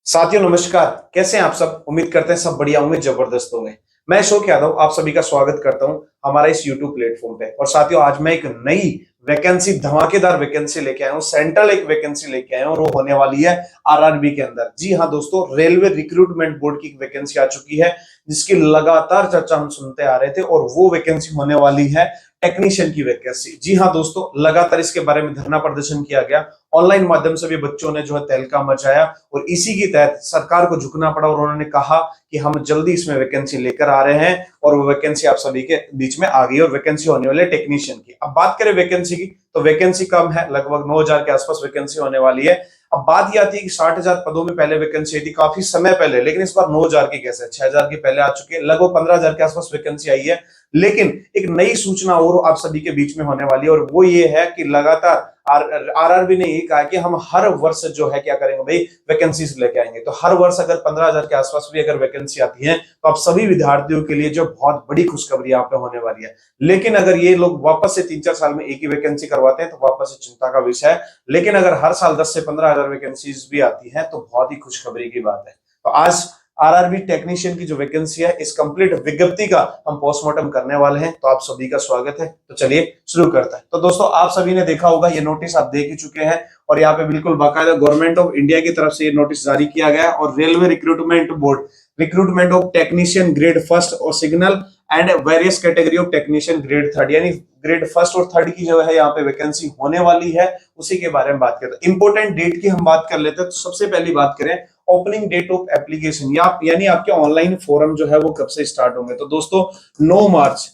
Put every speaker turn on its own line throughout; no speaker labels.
साथियों नमस्कार। कैसे हैं आप सब? उम्मीद करते हैं सब बढ़िया होंगे, जबरदस्त होंगे। मैं अशोक यादव आप सभी का स्वागत करता हूं हमारे इस YouTube प्लेटफॉर्म पे। और साथियों आज मैं एक नई वैकेंसी, धमाकेदार वैकेंसी लेके आया हूं। सेंट्रल एक वैकेंसी लेके आया हूं और वो होने वाली है आरआरबी के अंदर। जी हाँ दोस्तों, रेलवे रिक्रूटमेंट बोर्ड की एक वैकेंसी आ चुकी है जिसकी लगातार चर्चा हम सुनते आ रहे थे, और वो वैकेंसी होने वाली है टेक्नीशियन की वैकेंसी। जी हाँ दोस्तों, लगातार इसके बारे में धरना प्रदर्शन किया गया, ऑनलाइन माध्यम से भी बच्चों ने जो है तहलका मचाया, और इसी के तहत सरकार को झुकना पड़ा और उन्होंने कहा कि हम जल्दी इसमें वैकेंसी लेकर आ रहे हैं। और वो वैकेंसी आप सभी के बीच में आ गई और वैकेंसी होने वाली है टेक्नीशियन की। अब बात करें वैकेंसी की, तो वैकेंसी कम है, लगभग 9,000 के आसपास वैकेंसी होने वाली है। अब बात यह आती है कि 60,000 पदों में पहले वैकेंसी आई थी काफी समय पहले, लेकिन इस बार 9,000 की कैसे, 6,000 की पहले आ चुकी है, लगभग 15,000 के आसपास वैकेंसी आई है। लेकिन एक नई सूचना और आप सभी के बीच में होने वाली है, और वो ये है कि लगातार आरआरबी ने ये कहा कि हम हर वर्ष जो है क्या करेंगे भाई, वैकेंसीज लेके आएंगे। तो हर वर्ष अगर 15,000 के आसपास भी अगर वैकेंसी आती है तो आप सभी विद्यार्थियों के लिए जो बहुत बड़ी खुशखबरी यहाँ पे होने वाली है। लेकिन अगर ये लोग वापस से 3-4 साल में एक ही वैकेंसी करवाते हैं तो वापस से चिंता का विषय है। लेकिन अगर हर साल 10 से 15,000 वैकेंसीज भी आती है तो बहुत ही खुशखबरी की बात है। तो आज आरआरबी टेक्नीशियन की जो वैकेंसी है, इस कंप्लीट विज्ञप्ति का हम पोस्टमार्टम करने वाले हैं। तो आप सभी का स्वागत है। तो चलिए शुरू करते हैं। तो दोस्तों आप सभी ने देखा होगा, ये नोटिस आप देख ही चुके हैं, और यहाँ पे बिल्कुल बाकायदा गवर्नमेंट ऑफ इंडिया की तरफ से ये नोटिस जारी किया गया। और railway recruitment board, recruitment of technician grade first और signal and various category of technician grade third, यानी ग्रेड फर्स्ट और थर्ड की जो है यहाँ पे वैकेंसी होने वाली है, उसी के बारे में बात करते हैं। इंपोर्टेंट डेट की हम बात कर लेते हैं। तो सबसे पहली बात करें ओपनिंग डेट ऑफ एप्लीकेशन, यानी आपके ऑनलाइन फॉर्म जो है वो कब से स्टार्ट होंगे। तो दोस्तों 9 मार्च,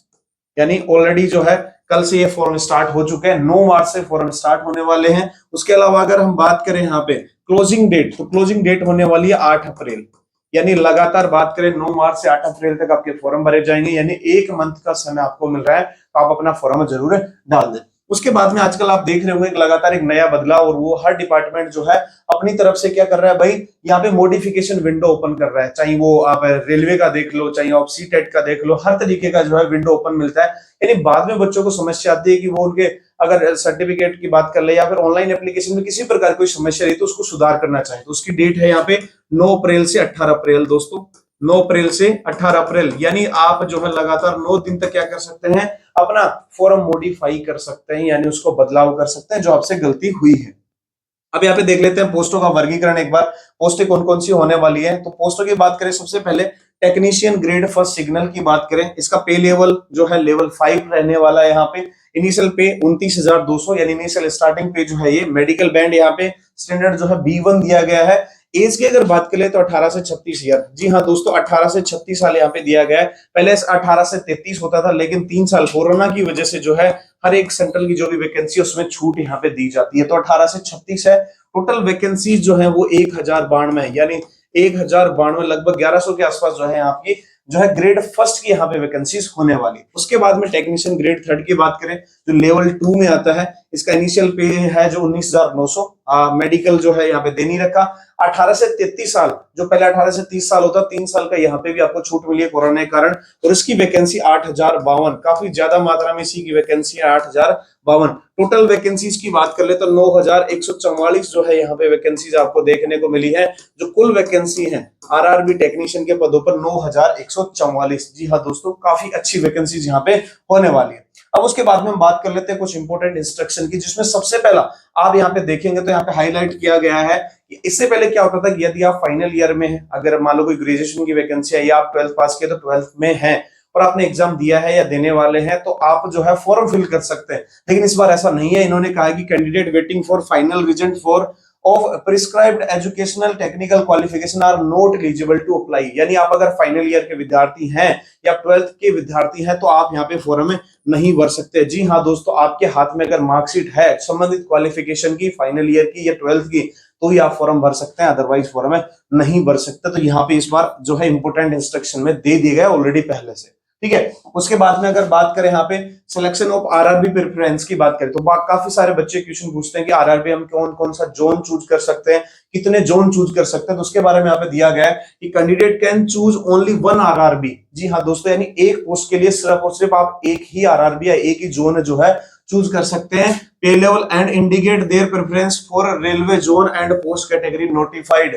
यानी ऑलरेडी जो है कल से ये फॉर्म स्टार्ट हो चुके हैं। 9 मार्च से फॉर्म स्टार्ट होने वाले हैं। उसके अलावा अगर हम बात करें यहाँ पे क्लोजिंग डेट, तो क्लोजिंग डेट होने वाली है 8 अप्रैल। यानी लगातार बात करें 9 मार्च से 8 अप्रैल तक आपके फॉर्म भरे जाएंगे, यानी एक मंथ का समय आपको मिल रहा है। तो आप अपना फॉर्म जरूर डाल दें। उसके बाद में आजकल आप देख रहे होंगे लगातार एक नया बदलाव, और वो हर डिपार्टमेंट जो है अपनी तरफ से क्या कर रहा है भाई, यहाँ पे मॉडिफिकेशन विंडो ओपन कर रहा है। चाहे वो आप रेलवे का देख लो, चाहे आप सी टेट का देख लो, हर तरीके का जो है विंडो ओपन मिलता है। यानी बाद में बच्चों को समस्या आती है कि वो उनके अगर सर्टिफिकेट की बात कर ले या फिर ऑनलाइन एप्लीकेशन में किसी प्रकार कोई समस्या रही तो उसको सुधार करना चाहे, तो उसकी डेट है यहाँ पे 9 अप्रैल से 18 अप्रैल। दोस्तों 9 अप्रैल से 18 अप्रैल, यानी आप जो है लगातार 9 दिन तक क्या कर सकते हैं, अपना फॉर्म मॉडिफाई कर सकते हैं, यानी उसको बदलाव कर सकते हैं जो आपसे गलती हुई है। अब यहाँ पे देख लेते हैं पोस्टों का वर्गीकरण एक बार, पोस्टें कौन कौन सी होने वाली है। तो पोस्टों की बात करें, सबसे पहले टेक्नीशियन ग्रेड फर्स्ट सिग्नल की बात करें, इसका पे लेवल जो है लेवल 5 रहने वाला है। यहाँ पे इनिशियल पे 29,200, यानी इनिशियल स्टार्टिंग पे जो है ये। मेडिकल बैंड यहाँ पे स्टैंडर्ड जो है B1 दिया गया है। एज की अगर बात करें तो 18 से 36 ईयर। जी हाँ दोस्तों, 18 से 36 साल यहाँ पे दिया गया है। पहले 18 से 33 होता था, लेकिन 3 साल कोरोना की वजह से जो है हर एक सेंट्रल की जो भी वैकेंसी उसमें छूट यहाँ पे दी जाती है। तो 18 से 36 है। टोटल वैकेंसी जो है वो 1092 है, यानी 1092, लगभग 1100 के आसपास जो है आपकी जो है ग्रेड फर्स्ट की यहाँ पे वैकेंसीज होने वाली। उसके बाद में टेक्नीशियन ग्रेड थर्ड की बात करें जो लेवल 2 में आता है, इसका इनिशियल पे है जो 19,900। मेडिकल जो है यहाँ पे दे नहीं रखा। 18 से 33 साल, जो पहले 18 से 30 साल होता, 3 साल का यहाँ पे भी आपको छूट मिली है कोरोना के कारण, और इसकी वैकेंसी 8,052, काफी ज्यादा मात्रा में इसी की वैकेंसी है 8,052। टोटल वैकेंसीज की बात कर ले तो 9,144 जो है यहाँ पे वैकेंसीज आपको देखने को मिली है। जो कुल वैकेंसी है आरआरबी टेक्नीशियन के पदों पर 9,144। जी हाँ दोस्तों, काफी अच्छी वैकेंसीज यहाँ पे होने वाली है। अब उसके बाद में हम बात कर लेते हैं कुछ इंपोर्टेंट इंस्ट्रक्शन की, जिसमें सबसे पहला आप यहाँ पे देखेंगे तो यहाँ पे हाईलाइट किया गया है कि इससे पहले क्या होता था कि यदि आप फाइनल ईयर में हैं, अगर मान लो कोई ग्रेजुएशन की वैकेंसी है या आप 12th पास किए तो 12th में है और आपने एग्जाम दिया है या देने वाले हैं, तो आप जो है फॉर्म फिल कर सकते हैं। लेकिन इस बार ऐसा नहीं है। इन्होंने कहा कि candidate waiting for final result for of prescribed educational technical qualification are not eligible to apply. यानी आप अगर फाइनल ईयर के विद्यार्थी हैं या 12th के विद्यार्थी हैं तो आप यहाँ पे फॉर्म में नहीं भर सकते। जी हाँ दोस्तों, आपके हाथ में अगर मार्कशीट है संबंधित क्वालिफिकेशन की, फाइनल ईयर की या 12th की, तो ही आप फॉर्म भर सकते हैं, अदरवाइज फॉर्म में नहीं भर सकते। तो यहाँ पे इस बार जो है इंपोर्टेंट इंस्ट्रक्शन में दे दिए गए ऑलरेडी पहले से, ठीक है। उसके बाद में अगर बात करें यहाँ पे सिलेक्शन ऑफ आरआरबी प्रेफरेंस की बात करें, तो काफी सारे बच्चे क्वेश्चन पूछते हैं कि आरआरबी हम कौन कौन सा जोन चूज कर सकते हैं, कितने जोन चूज कर सकते हैं। तो उसके बारे में यहाँ पे दिया गया है कि candidate can choose only 1 RRB. जी हाँ दोस्तों, यानी एक पोस्ट के लिए सिर्फ और सिर्फ आप एक ही आरआरबी या एक ही जोन जो है चूज कर सकते हैं। Pay level and indicate their preference for railway zone and post category notified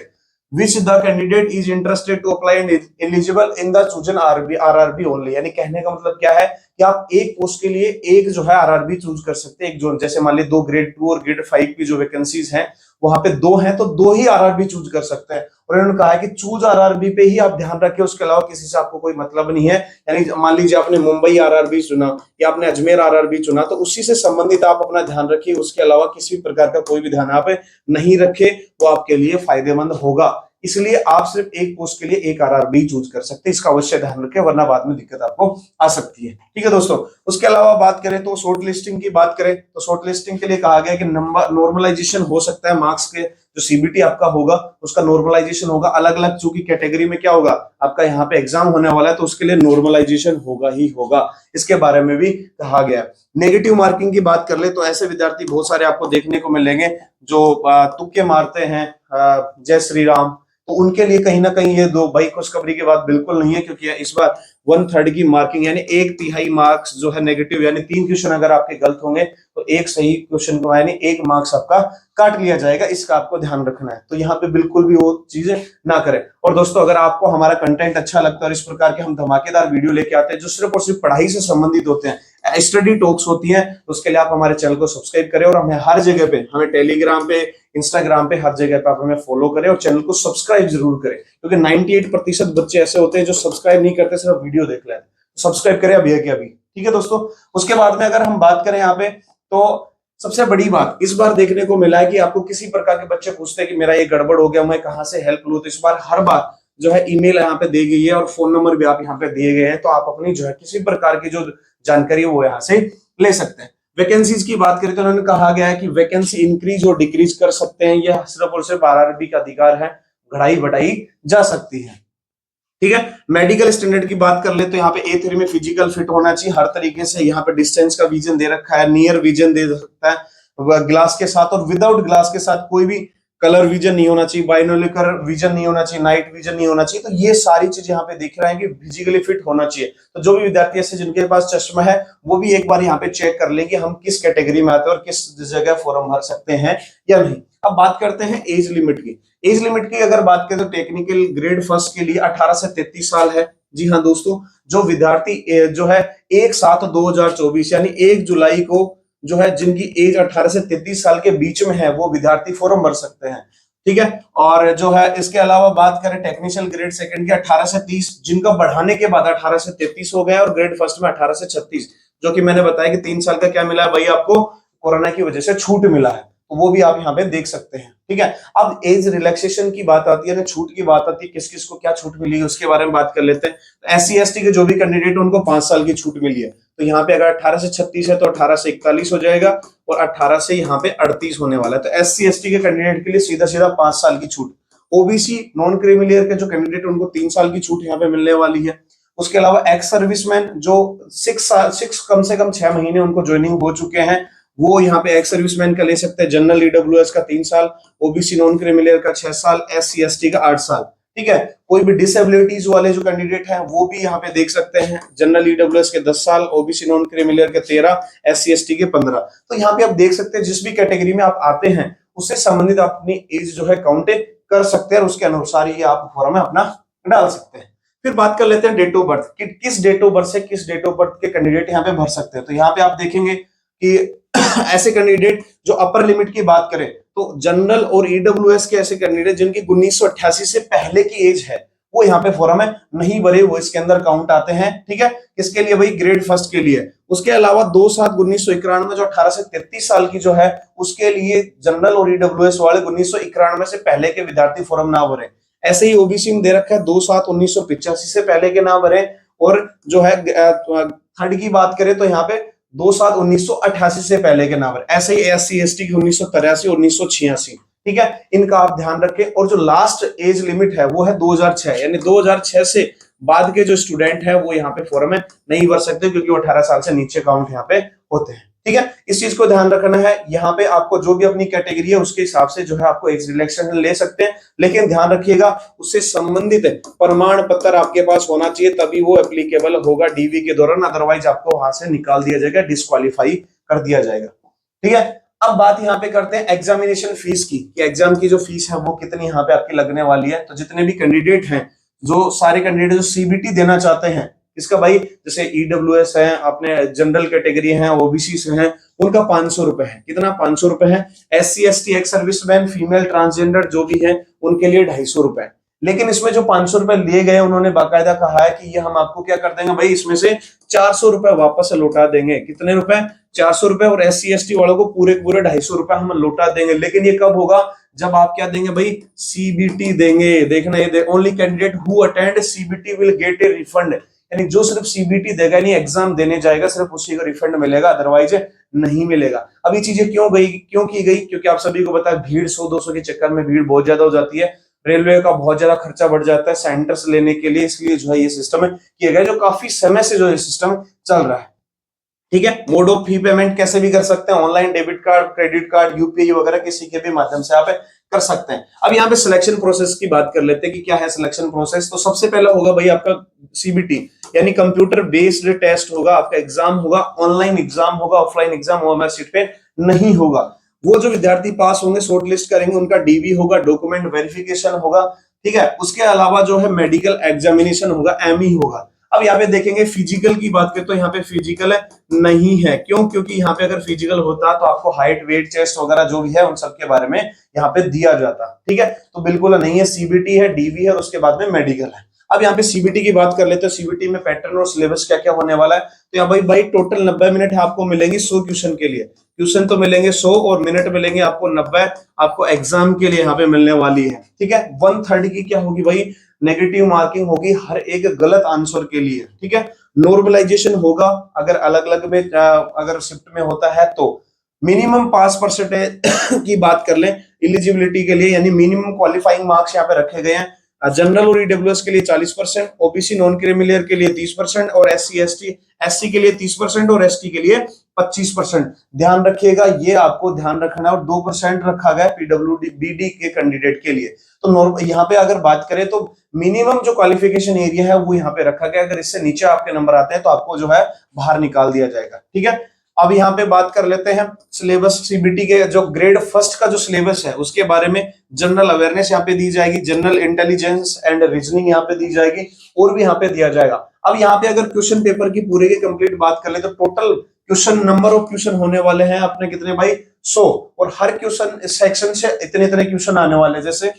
which the candidate is interested to apply and eligible in the chosen RRB only. यानी कहने का मतलब क्या है कि आप एक पोस्ट के लिए एक जो है आरआरबी चूज कर सकते हैं, एक जोन। जैसे मान लीजिए 2 ग्रेड 2 और ग्रेड 5 की जो वैकेंसीज हैं वहां पे 2 हैं, तो 2 ही आरआरबी चूज कर सकते हैं। और इन्होंने कहा है कि चूज आरआरबी पे ही आप ध्यान रखें, उसके अलावा किसी से आपको कोई मतलब नहीं है। यानी मान लीजिए आपने मुंबई आरआरबी चुना या आपने अजमेर आरआरबी चुना, तो उसी से संबंधित आप अपना ध्यान रखिए, उसके अलावा किसी भी प्रकार का कोई भी ध्यान आप नहीं रखे, वो आपके लिए फायदेमंद होगा। इसलिए आप सिर्फ एक पोस्ट के लिए एक आरआरबी चूज कर सकते हैं, इसका अवश्य ध्यान रखें, वरना बाद में दिक्कत आपको आ सकती है। ठीक है दोस्तों, उसके अलावा बात करें तो शॉर्ट लिस्टिंग की बात करें तो शॉर्ट लिस्टिंग के लिए कहा गया कि नंबर नॉर्मलाइजेशन हो सकता है, मार्क्स के जो सीबीटी आपका होगा उसका नॉर्मलाइजेशन होगा। अलग अलग चूंकि कैटेगरी में क्या होगा आपका यहाँ पे एग्जाम होने वाला है, तो उसके लिए नॉर्मलाइजेशन होगा ही होगा, इसके बारे में भी कहा गया। नेगेटिव मार्किंग की बात कर ले तो ऐसे विद्यार्थी बहुत सारे आपको देखने को मिलेंगे जो तुक्के मारते हैं, जय श्री राम, तो उनके लिए कहीं ना कहीं ये दो भाई खुशखबरी की बात बिल्कुल नहीं है, क्योंकि इस बार 1/3 की मार्किंग यानी 1/3 मार्क्स जो है नेगेटिव, यानी 3 क्वेश्चन अगर आपके गलत होंगे तो एक सही क्वेश्चन को यानी 1 मार्क्स आपका काट लिया जाएगा, इसका आपको ध्यान रखना है। तो यहाँ पे बिल्कुल भी वो चीजें ना करें। और दोस्तों अगर आपको हमारा कंटेंट अच्छा लगता है और इस प्रकार के हम धमाकेदार वीडियो लेके आते हैं जो सिर्फ और सिर्फ पढ़ाई से संबंधित होते हैं, स्टडी टॉक्स होती है, तो उसके लिए आप हमारे चैनल को सब्सक्राइब करें और हमें हर जगह पे, हमें टेलीग्राम पे, इंस्टाग्राम पे, हर जगह पे आप हमें फॉलो करें और चैनल को सब्सक्राइब जरूर करें, क्योंकि 98% बच्चे ऐसे होते हैं जो सब्सक्राइब नहीं करते, सिर्फ वीडियो देख लेते हैं। सब्सक्राइब करें अभी के अभी। ठीक है दोस्तों, उसके बाद में अगर हम बात करें यहाँ पे तो सबसे बड़ी बात इस बार देखने को मिला है कि आपको किसी प्रकार के बच्चे पूछते हैं कि मेरा ये गड़बड़ हो गया, मैं कहां से हेल्प लूं, तो इस बार हर बार जो है ईमेल यहाँ पे दी गई है और फोन नंबर भी आप यहाँ पे दिए गए हैं, तो आप अपनी जो है किसी प्रकार की जो जानकारी है वो यहाँ से ले सकते हैं। वैकेंसीज की बात करें तो उन्होंने कहा गया है कि वैकेंसी इंक्रीज और डिक्रीज कर सकते हैं, यह सिर्फ और सिर्फ आरआरबी का अधिकार है, बढ़ाई बढ़ाई जा सकती है। ठीक है, मेडिकल स्टैंडर्ड की बात कर ले तो यहाँ पे A3 में फिजिकल फिट होना चाहिए हर तरीके से। यहाँ पे डिस्टेंस का विजन दे रखा है, नियर विजन दे सकता है ग्लास के साथ, और विदाउट ग्लास के साथ कोई भी कलर विजन नहीं होना चाहिए, बाइनोकुलर विजन नहीं होना चाहिए, नाइट विजन नहीं होना चाहिए। तो ये सारी चीज यहाँ पे दिख रहा है कि फिजिकली फिट होना चाहिए। तो जो भी विद्यार्थी ऐसे जिनके पास चश्मा है वो भी एक बार यहाँ पे चेक कर लें कि हम किस कैटेगरी में आते हैं और किस जगह फॉर्म भर सकते हैं या नहीं। अब बात करते हैं एज लिमिट की। एज लिमिट की अगर बात करें तो टेक्निकल ग्रेड फर्स्ट के लिए 18 से 33 साल है। जी हाँ दोस्तों, जो विद्यार्थी जो है 1/7/2024 यानी 1 जुलाई को जो है जिनकी एज 18 से 33 साल के बीच में है वो विद्यार्थी फॉर्म भर सकते हैं। ठीक है, और जो है इसके अलावा बात करें टेक्निशियल ग्रेड सेकंड के 18 से 30, जिनका बढ़ाने के बाद 18 से 33 हो गया, और ग्रेड फर्स्ट में 18 से 36, जो कि मैंने बताया कि 3 साल का क्या मिला है भाई आपको, कोरोना की वजह से छूट मिला है, तो वो भी आप यहाँ पे देख सकते हैं। ठीक है, अब एज रिलैक्सेशन की बात आती है, छूट की बात आती है, किस किस को क्या छूट मिली है उसके बारे में बात कर लेते हैं। तो SC ST के जो भी कैंडिडेट उनको 5 साल की छूट मिली है। तो यहाँ पे अगर 18 से 36 है तो 18 से 41 हो जाएगा, और 18 से यहाँ पे 38 होने वाला है। तो SC ST के कैंडिडेट के लिए सीधा सीधा 5 साल की छूट। OBC नॉन क्रीमी के जो कैंडिडेट उनको 3 साल की छूट यहाँ पे मिलने वाली है। उसके अलावा एक्स सर्विसमैन जो 6 कम से कम 6 महीने उनको ज्वाइनिंग हो चुके हैं, वो यहाँ पे एक्स सर्विसमैन का ले सकते हैं। जनरल EWS का 3 साल, OBC नॉन क्रिमिलियर का 6 साल, SC ST का 8 साल। ठीक है, कोई भी डिसेबिलिटीज वाले जो कैंडिडेट हैं वो भी यहाँ पे देख सकते हैं। जनरल EWS के 10 साल, OBC नॉन क्रिमिलियर के 13, SC ST के 15। तो यहाँ पे आप देख सकते हैं जिस भी कैटेगरी में आप आते हैं उससे संबंधित आप अपनी एज जो है काउंट कर सकते हैं, और उसके अनुसार ही आप फॉर्म में अपना डाल सकते हैं। फिर बात कर लेते हैं डेट ऑफ बर्थ कि किस डेट ऑफ बर्थ से किस डेट ऑफ बर्थ के कैंडिडेट यहाँ पे भर सकते हैं। तो यहाँ पे आप देखेंगे कि ऐसे कैंडिडेट जो अपर लिमिट की बात करें तो जनरल और EWS के ऐसे कैंडिडेट जिनकी 1988 से पहले की एज है वो यहाँ पे फॉर्म में नहीं भरे, वो इसके अंदर काउंट आते हैं। ठीक है, किसके लिए भाई, ग्रेड फर्स्ट के लिए। उसके अलावा 2/7/1991 जो 18 से 33 साल की जो है उसके लिए जनरल और EWS वाले 1991 से पहले के विद्यार्थी फॉर्म ना भरे। ऐसे ही OBC में दे रखा है 2/7/1985 से पहले के ना भरे। और जो है थर्ड की बात करें तो यहाँ पे 2/7/1988 से पहले के नाम। ऐसे ही SC ST की 1983 और 1986। ठीक है, इनका आप ध्यान रखें। और जो लास्ट एज लिमिट है वो है 2006, यानी 2006 से बाद के जो स्टूडेंट है वो यहाँ पे फॉर्म में नहीं भर सकते, क्योंकि वो 18 साल से नीचे काउंट यहाँ पे होते हैं। ठीक है, इस चीज को ध्यान रखना है। यहाँ पे आपको जो भी अपनी कैटेगरी है उसके हिसाब से जो है आपको एज रिलैक्सेशन ले सकते हैं, लेकिन ध्यान रखिएगा उससे संबंधित प्रमाण पत्र आपके पास होना चाहिए, तभी वो एप्लीकेबल होगा DV के दौरान, अदरवाइज आपको वहां से निकाल दिया जाएगा, डिस्क्वालीफाई कर दिया जाएगा। ठीक है, अब बात यहाँ पे करते हैं एग्जामिनेशन फीस की, कि एग्जाम की जो फीस है वो कितनी यहाँ पे आपकी लगने वाली है। तो जितने भी कैंडिडेट हैं, जो सारे कैंडिडेट जो सीबीटी देना चाहते हैं, इसका भाई जैसे ईडब्ल्यूएस है, अपने जनरल कैटेगरी है, ओबीसी से हैं, उनका 500 रुपए है। कितना? 500 रुपए है। SC ST ex serviceman, female, transgender जो भी है, उनके लिए 250 रुपए। लेकिन इसमें जो 500 रुपए लिए गए, उन्होंने बाकायदा कहा है कि ये हम आपको क्या कर देंगे भाई, इसमें से 400 रुपए वापस लौटा देंगे। कितने रुपए? 400 रुपए। और SC ST वालों को पूरे पूरे 250 रुपए हम लौटा देंगे। लेकिन ये कब होगा? जब आप क्या देंगे भाई? सीबीटी देंगे। देखना, ये only candidate who attend CBT will get A refund, यानी जो सिर्फ सीबीटी देगा, नहीं एग्जाम देने जाएगा, सिर्फ उसी को रिफंड मिलेगा, अदरवाइज नहीं मिलेगा। अब ये चीजें क्यों की गई? क्योंकि आप सभी को पता है भीड़ 100-200 के चक्कर में भीड़ बहुत ज्यादा हो जाती है, रेलवे का बहुत ज्यादा खर्चा बढ़ जाता है सेंटर्स लेने के लिए, इसलिए जो है ये सिस्टम किया गया, जो काफी समय से जो ये सिस्टम चल रहा है। ठीक है। मोड ऑफ फी पेमेंट कैसे भी कर सकते हैं, online, debit card, credit card, UPI वगैरह किसी के भी माध्यम से आप कर सकते हैं। अब यहाँ पे सिलेक्शन प्रोसेस की बात कर लेते हैं कि क्या है सिलेक्शन प्रोसेस। तो सबसे पहला होगा भाई आपका सीबीटी, यानी कंप्यूटर बेस्ड टेस्ट होगा, आपका एग्जाम होगा, ऑनलाइन एग्जाम होगा, ऑफलाइन एग्जाम ओएमआर सीट पे नहीं होगा। वो जो विद्यार्थी पास होंगे, शॉर्ट लिस्ट करेंगे, उनका डीवी होगा, डॉक्यूमेंट वेरिफिकेशन होगा। ठीक है। उसके अलावा जो है मेडिकल एग्जामिनेशन होगा, एमई होगा। अब यहाँ पे देखेंगे फिजिकल की बात करें तो यहाँ पे फिजिकल नहीं है। क्यों? क्योंकि यहाँ पे अगर फिजिकल होता तो आपको हाइट, वेट, चेस्ट वगैरह जो भी है उन सब के बारे में यहाँ पे दिया जाता। ठीक है। तो बिल्कुल नहीं है, सीबीटी है, डीवी है और उसके बाद में मेडिकल है। अब यहाँ पे सीबीटी की बात कर लेते हैं। सीबीटी में पैटर्न और सिलेबस क्या क्या होने वाला है। तो यहाँ भाई टोटल 90 मिनट आपको मिलेंगे 100 क्वेश्चन के लिए। क्वेश्चन तो मिलेंगे 100 और मिनट मिलेंगे आपको 90, आपको एग्जाम के लिए यहाँ पे मिलने वाली है। ठीक है। 1/3 की क्या होगी भाई? नेगेटिव मार्किंग होगी हर एक गलत आंसर के लिए। ठीक है। नॉर्मलाइजेशन होगा, अगर अलग अलग में अगर शिफ्ट में होता है तो। मिनिमम पास परसेंटेज की बात कर लें एलिजिबिलिटी के लिए, यानी मिनिमम क्वालिफाइंग मार्क्स यहाँ पे रखे गए हैं। जनरल और ईडब्ल्यूएस के लिए 40%, ओबीसी नॉन क्रीमिलियर के लिए 30% और SC ST SC के लिए 30% और ST के लिए 25%। ध्यान रखिएगा, ये आपको ध्यान रखना है। और 2% रखा गया पीडब्ल्यूडी बीडी के कैंडिडेट के लिए। तो यहाँ पे अगर बात करें तो मिनिमम जो क्वालिफिकेशन एरिया है वो यहाँ पे रखा गया। अगर इससे नीचे आपके नंबर आते हैं तो आपको जो है बाहर निकाल दिया जाएगा। ठीक है। अब यहाँ पे बात कर लेते हैं सिलेबस। सीबीटी के जो ग्रेड फर्स्ट का जो सिलेबस है उसके बारे में जनरल अवेयरनेस यहाँ पे दी जाएगी, जनरल इंटेलिजेंस एंड रीजनिंग यहाँ पे दी जाएगी, और भी यहाँ पे दिया जाएगा। अब यहाँ पे अगर क्वेश्चन पेपर की पूरे की कंप्लीट बात कर ले तो total question, number of question होने वाले हैं अपने कितने भाई? 100। और हर क्वेश्चन सेक्शन से इतने इतने क्वेश्चन आने वाले हैं। जैसे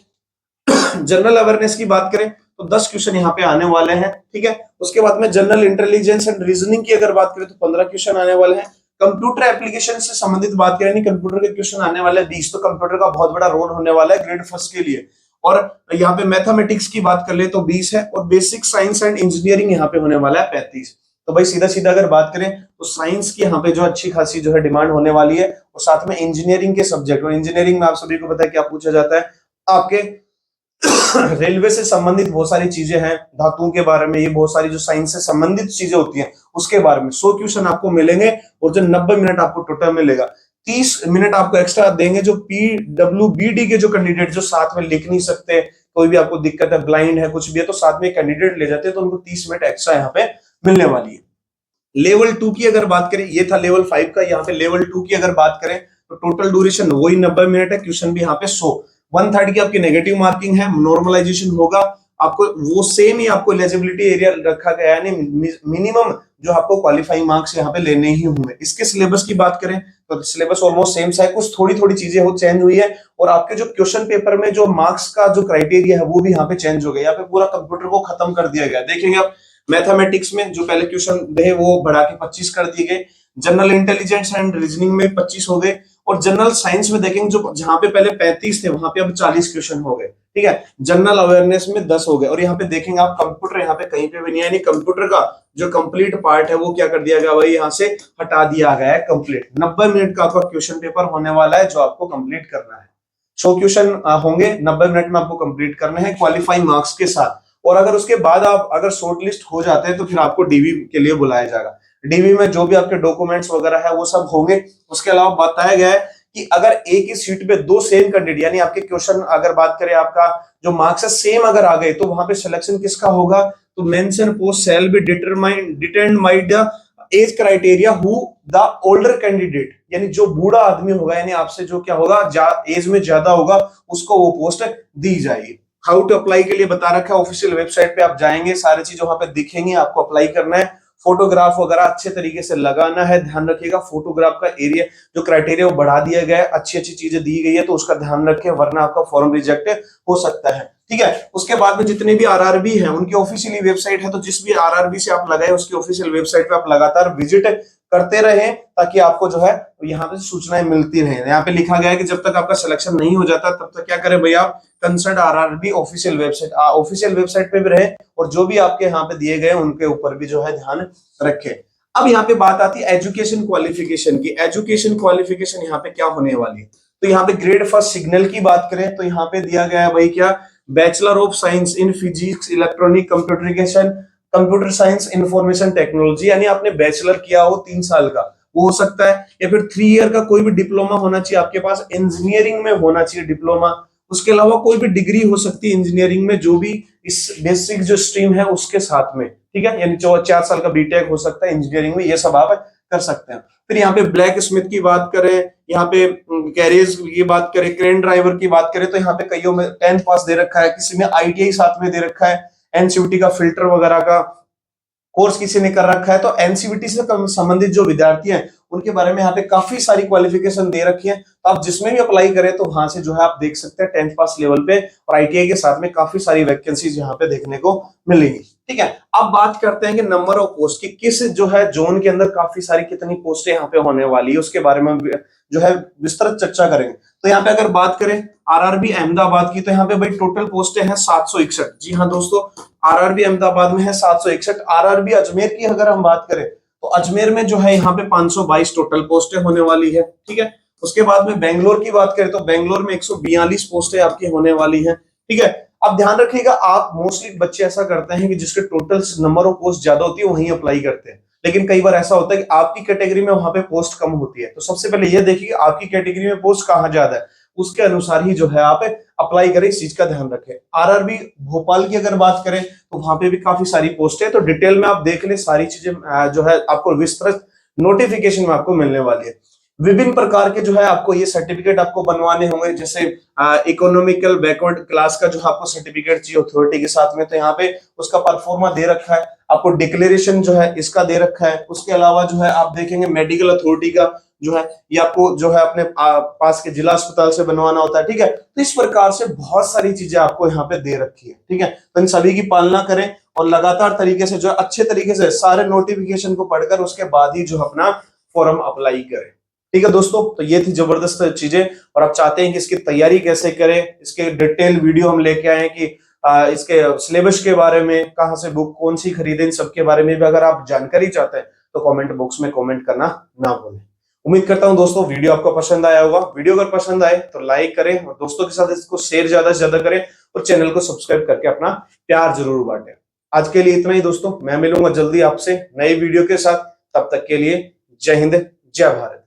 जनरल अवेयरनेस की बात करें तो 10 क्वेश्चन यहाँ पे आने वाले हैं। ठीक है। उसके बाद में जनरल इंटेलिजेंस एंड रीजनिंग की अगर बात करें तो 15 क्वेश्चन आने वाले हैं। कंप्यूटर एप्लीकेशन से संबंधित बात करें, कंप्यूटर के क्वेश्चन आने वाले हैं 20। तो कंप्यूटर का बहुत बड़ा रोल होने वाला है ग्रेड फर्स्ट के लिए। और यहाँ पे मैथमेटिक्स की बात कर ले तो 20 है, और बेसिक साइंस एंड इंजीनियरिंग यहाँ पे होने वाला है 35। तो भाई सीधा सीधा अगर बात करें तो साइंस की यहाँ पे जो अच्छी खासी जो है डिमांड होने वाली है, और साथ में इंजीनियरिंग के सब्जेक्ट। और इंजीनियरिंग में आप सभी को पता है क्या पूछा जाता है आपके रेलवे से संबंधित बहुत सारी चीजें हैं, धातुओं के बारे में, ये बहुत सारी जो साइंस से संबंधित चीजें होती हैं उसके बारे में 100 क्वेश्चन आपको मिलेंगे। और जो 90 मिनट आपको टोटल मिलेगा, 30 मिनट आपको एक्स्ट्रा देंगे जो पीडब्ल्यूबीडी के जो कैंडिडेट जो साथ में लिख नहीं सकते, कोई भी आपको दिक्कत है, ब्लाइंड है, कुछ भी है, तो साथ में कैंडिडेट ले जाते हैं तो उनको 30 मिनट एक्स्ट्रा यहाँ पे मिलने वाली है। लेवल 2 की अगर बात करें, ये था लेवल 5 का, यहाँ पे लेवल 2 की अगर बात करें तो टोटल ड्यूरेशन वही 90 मिनट है, क्वेश्चन भी यहाँ पे 100। 1/3 की आपकी नेगेटिव मार्किंग है, नॉर्मलाइजेशन होगा, आपको वो सेम ही आपको एलिजिबिलिटी एरिया रखा गया है, मिनिमम जो आपको क्वालिफाइंग मार्क्स यहाँ पे लेने ही होंगे। इसके सिलेबस की बात करें तो सिलेबस ऑलमोस्ट सेम सा है, कुछ थोड़ी थोड़ी चीजें हो चेंज हुई है। और आपके जो क्वेश्चन पेपर में जो मार्क्स का जो क्राइटेरिया है वो भी यहाँ पे चेंज हो गया। यहाँ पे पूरा कंप्यूटर को खत्म कर दिया गया। देखेंगे आप मैथमेटिक्स में जो पहले क्वेश्चन थे वो बढ़ा के 25 कर दिए गए, जनरल इंटेलिजेंस एंड रीजनिंग में 25 हो गए, और जनरल साइंस में देखेंगे जो जहां पे पहले 35 थे वहां पे अब 40 क्वेश्चन हो गए। ठीक है। जनरल अवेयरनेस में 10 हो गए। और यहाँ पे देखेंगे आप कंप्यूटर यहाँ पे कहीं पे भी नहीं है, यानी कंप्यूटर का जो कंप्लीट पार्ट है वो क्या कर दिया गया भाई, यहाँ से हटा दिया गया है कंप्लीट। 90 मिनट का आपका क्वेश्चन पेपर होने वाला है जो आपको कंप्लीट करना है। 100 क्वेश्चन होंगे, 90 मिनट में आपको कंप्लीट करने हैं क्वालिफाइंग मार्क्स के साथ। और अगर उसके बाद आप अगर शॉर्टलिस्ट हो जाते हैं तो फिर आपको डीवी के लिए बुलाया जाएगा। डीवी में जो भी आपके डॉक्यूमेंट्स वगैरह है वो सब होंगे। उसके अलावा बताया गया है कि अगर एक ही सीट पे 2 सेम कैंडिडेट, यानी आपके क्वेश्चन अगर बात करें आपका जो मार्क्स है सेम अगर आ गए तो वहां पे सिलेक्शन किसका होगा, तो mention post shall be determined by the age criteria who the older candidate, यानी जो बूढ़ा आदमी होगा, यानी आपसे जो क्या होगा, एज में ज्यादा होगा, उसको वो पोस्ट दी जाएगी। हाउ टू अप्लाई के लिए बता रखा है, ऑफिशियल वेबसाइट पे आप जाएंगे, सारी चीज वहां पे दिखेंगी, आपको अप्लाई करना है। फोटोग्राफ वगैरह अच्छे तरीके से लगाना है, ध्यान रखिएगा फोटोग्राफ का एरिया जो क्राइटेरिया वो बढ़ा दिया गया है, अच्छी अच्छी चीजें दी गई है, तो उसका ध्यान रखें, वरना आपका फॉर्म रिजेक्ट हो सकता है। ठीक है, उसके बाद में जितने भी आरआरबी हैं उनकी ऑफिशियली वेबसाइट है, तो जिस भी आरआरबी से आप लगाए उसकी ऑफिशियल वेबसाइट पे आप लगातार विजिट करते रहें, ताकि आपको जो है यहाँ पे सूचनाएं मिलती रहे। यहाँ पे लिखा गया है कि जब तक आपका सिलेक्शन नहीं हो जाता तब तक क्या करें भैया, कंसर्न आरआरबी ऑफिशियल वेबसाइट पे भी रहे, और जो भी आपके यहाँ पे दिए गए उनके ऊपर भी जो है ध्यान रखें। अब यहाँ पे बात आती है एजुकेशन क्वालिफिकेशन की। एजुकेशन क्वालिफिकेशन यहाँ पे क्या होने वाली है, तो यहाँ पे ग्रेड फर्स्ट सिग्नल की बात करें तो यहाँ पे दिया गया है भाई क्या, bachelor of science in physics electronic कंप्यूटरिकेशन कंप्यूटर साइंस इंफॉर्मेशन टेक्नोलॉजी, यानी आपने बैचलर किया हो 3 साल का वो हो सकता है, या फिर 3 ईयर का कोई भी डिप्लोमा होना चाहिए आपके पास, इंजीनियरिंग में होना चाहिए डिप्लोमा। उसके अलावा कोई भी डिग्री हो सकती है इंजीनियरिंग में, जो भी इस बेसिक जो स्ट्रीम है उसके साथ में, ठीक है, यानी 4 साल का बीटेक हो सकता है इंजीनियरिंग में, ये सब आप कर सकते हैं। फिर यहाँ पे ब्लैक स्मिथ की बात करें, यहाँ पे कैरियर्स की बात करें, क्रेन ड्राइवर की बात करें, तो यहाँ पे कईयों में 10th पास दे रखा है, किसी में आईटीआई साथ में दे रखा है, एनसीवीटी का फिल्टर वगैरह का कोर्स किसी ने कर रखा है। तो एनसीवीटी से संबंधित जो विद्यार्थी हैं उनके बारे में यहाँ पे काफी सारी क्वालिफिकेशन दे रखी है, तो आप जिसमें भी अप्लाई करें तो वहां से जो है आप देख सकते हैं 10th पास लेवल पे, और आईटीआई के साथ में काफी सारी वैकेंसीज यहाँ पे देखने को मिलेंगी। ठीक है, अब बात करते हैं कि नंबर ऑफ पोस्ट की, किस जो है जोन के अंदर काफी सारी कितनी पोस्टें यहाँ पे होने वाली है, उसके बारे में जो है विस्तृत चर्चा करेंगे। तो यहाँ पे अगर बात करें आरआरबी अहमदाबाद की, तो यहाँ पे भाई टोटल पोस्टें हैं 761। जी हाँ दोस्तों, आरआरबी अहमदाबाद में है 761। आरआरबी अजमेर की अगर हम बात करें तो अजमेर में जो है यहाँ पे 522 टोटल पोस्टें होने वाली है। ठीक है, उसके बाद में बेंगलोर की बात करें तो बेंगलोर में 142 पोस्टें आपकी होने वाली है। ठीक है, अब ध्यान रखिएगा, आप मोस्टली बच्चे ऐसा करते हैं कि जिसके टोटल नंबर ऑफ पोस्ट ज्यादा होती है वहीं अप्लाई करते हैं, लेकिन कई बार ऐसा होता है कि आपकी कैटेगरी में वहां पे पोस्ट कम होती है। तो सबसे पहले ये देखिए आपकी कैटेगरी में पोस्ट कहाँ ज्यादा है, उसके अनुसार ही जो है आप अप्लाई करें, इस चीज का ध्यान रखें। आरआरबी भोपाल की अगर बात करें तो वहां पे भी काफी सारी पोस्ट है, तो डिटेल में आप देख ले, सारी चीजें जो है आपको विस्तृत नोटिफिकेशन में आपको मिलने वाली है। विभिन्न प्रकार के जो है आपको ये सर्टिफिकेट आपको बनवाने होंगे, जैसे इकोनॉमिकल बैकवर्ड क्लास का जो आपको सर्टिफिकेट चाहिए अथॉरिटी के साथ में, तो यहाँ पे उसका परफॉर्मा दे रखा है, आपको डिक्लेरेशन जो है इसका दे रखा है। उसके अलावा जो है आप देखेंगे मेडिकल अथॉरिटी का जो है ये आपको जो है अपने पास के जिला अस्पताल से बनवाना होता है। ठीक है, तो इस प्रकार से बहुत सारी चीजें आपको यहाँ पे दे रखी है। ठीक है, तो इन सभी की पालना करें और लगातार तरीके से जो है अच्छे तरीके से सारे नोटिफिकेशन को पढ़कर उसके बाद ही जो अपना फॉर्म अप्लाई करें। ठीक है दोस्तों, तो ये थी जबरदस्त चीजें, और आप चाहते हैं कि इसकी तैयारी कैसे करें, इसके डिटेल वीडियो हम लेके आए कि इसके सिलेबस के बारे में, कहां से बुक कौन सी खरीदें, इन सबके बारे में भी अगर आप जानकारी चाहते हैं तो कमेंट बॉक्स में कमेंट करना ना भूलें। उम्मीद करता हूं दोस्तों वीडियो आपको पसंद आया होगा। वीडियो अगर पसंद आए तो लाइक करें और दोस्तों के साथ इसको शेयर ज्यादा से ज्यादा करें, और चैनल को सब्सक्राइब करके अपना प्यार जरूर बांटें। आज के लिए इतना ही दोस्तों, मैं मिलूंगा जल्दी आपसे नई वीडियो के साथ, तब तक के लिए जय हिंद जय भारत।